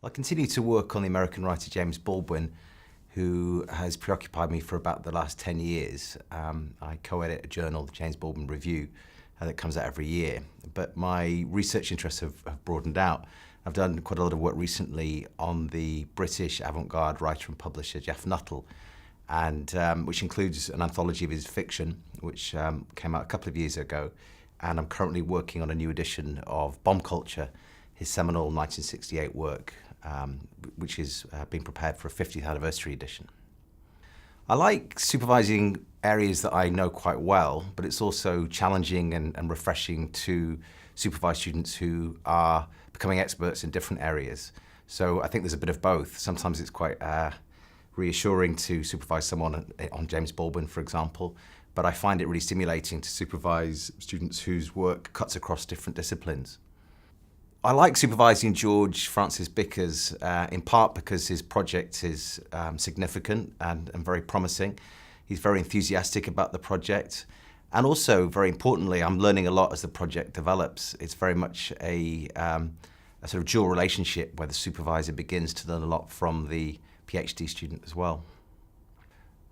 I continue to work on the American writer James Baldwin, who has preoccupied me for about the last 10 years. I co-edit a journal, the James Baldwin Review, that comes out every year. But my research interests have broadened out. I've done quite a lot of work recently on the British avant-garde writer and publisher Geoff Nuttall, and which includes an anthology of his fiction, which came out a couple of years ago. And I'm currently working on a new edition of Bomb Culture, his seminal 1968 work, which is being prepared for a 50th anniversary edition. I like supervising areas that I know quite well, but it's also challenging and refreshing to supervise students who are becoming experts in different areas. So I think there's a bit of both. Sometimes it's quite reassuring to supervise someone on James Baldwin, for example, but I find it really stimulating to supervise students whose work cuts across different disciplines. I like supervising George Francis Bickers in part because his project is significant and very promising. He's very enthusiastic about the project, and also, very importantly, I'm learning a lot as the project develops. It's very much a sort of dual relationship where the supervisor begins to learn a lot from the PhD student as well.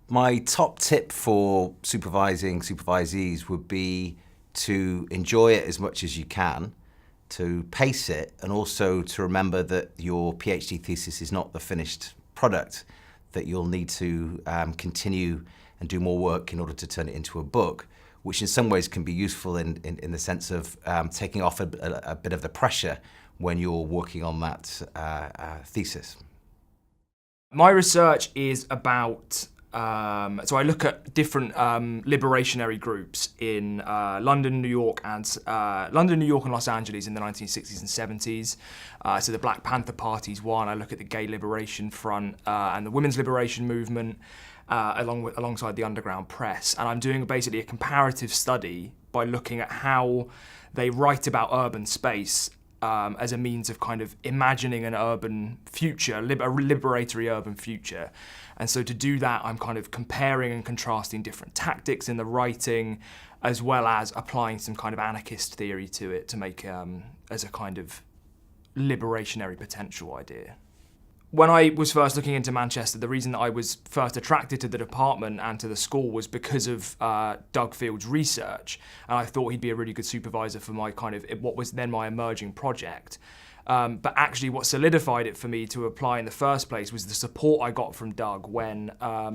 My top tip for supervising supervisees would be to enjoy it as much as you can, to pace it, and also to remember that your PhD thesis is not the finished product, that you'll need to continue and do more work in order to turn it into a book, which in some ways can be useful in the sense of taking off a bit of the pressure when you're working on that thesis. My research is about so I look at different liberationary groups in London, New York, and Los Angeles in the 1960s and 70s. So the Black Panther Party's one. I look at the Gay Liberation Front and the Women's Liberation Movement, alongside the underground press. And I'm doing basically a comparative study by looking at how they write about urban space as a means of kind of imagining an urban future, a liberatory urban future. And so to do that, I'm kind of comparing and contrasting different tactics in the writing, as well as applying some kind of anarchist theory to it to make as a kind of liberationary potential idea. When I was first looking into Manchester, the reason that I was first attracted to the department and to the school was because of Doug Field's research, and I thought he'd be a really good supervisor for my kind of what was then my emerging project. But actually what solidified it for me to apply in the first place was the support I got from Doug when I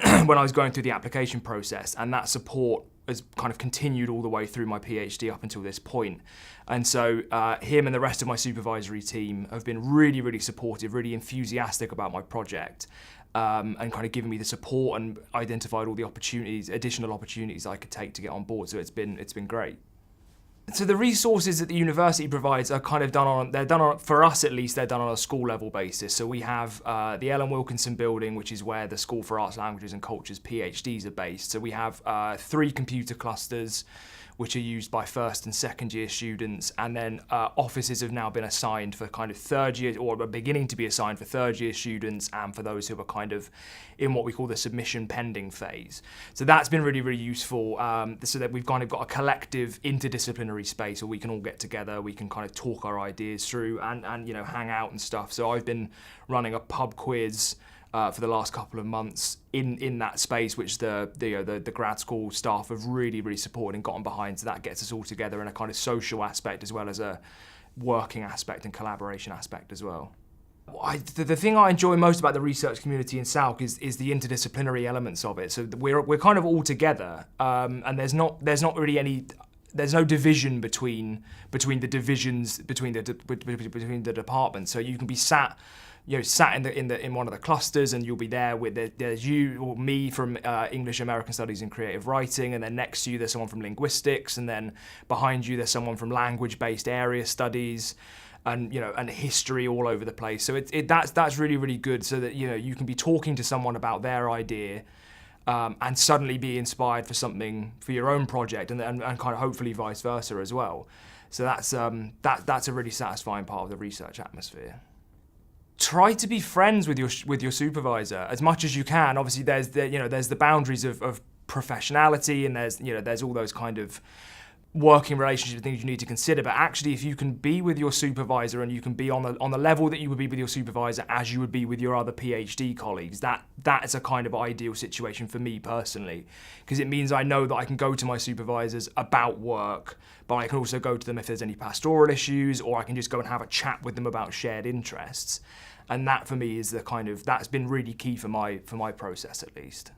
was going through the application process, and that support has kind of continued all the way through my PhD up until this point. And so him and the rest of my supervisory team have been really, really supportive, really enthusiastic about my project, and kind of given me the support and identified all the opportunities, additional opportunities I could take to get on board. So it's been great. So the resources that the university provides are kind of for us at least, they're done on a school level basis. So we have the Ellen Wilkinson building, which is where the School for Arts, Languages and Culture's PhDs are based. So we have 3 computer clusters, which are used by first and second year students, and then offices have now been assigned for kind of third year, or are beginning to be assigned for third year students and for those who are kind of in what we call the submission pending phase. So that's been really, really useful, so that we've kind of got a collective interdisciplinary space where we can all get together, we can kind of talk our ideas through and you know, hang out and stuff. So I've been running a pub quiz for the last couple of months in that space, which the grad school staff have really, really supported and gotten behind. So that gets us all together in a kind of social aspect as well as a working aspect and collaboration aspect as well. The thing I enjoy most about the research community in SALC is the interdisciplinary elements of it. So we're kind of all together, and there's not really any. There's no division between the divisions between the departments. So you can be sat in one of the clusters, and you'll be there with there's you or me from English, American Studies and Creative Writing, and then next to you there's someone from Linguistics, and then behind you there's someone from Language-Based Area Studies, and and history all over the place. So that's really, really good, so that you can be talking to someone about their idea. And suddenly be inspired for something for your own project, and kind of hopefully vice versa as well. So that's a really satisfying part of the research atmosphere. Try to be friends with your supervisor as much as you can. Obviously, there's the boundaries of professionality, and there's all those kind of working relationships and things you need to consider, but actually if you can be with your supervisor and you can be on the level that you would be with your supervisor as you would be with your other PhD colleagues, that is a kind of ideal situation for me personally, because it means I know that I can go to my supervisors about work, but I can also go to them if there's any pastoral issues, or I can just go and have a chat with them about shared interests. And that for me is the kind of, that's been really key for my process at least.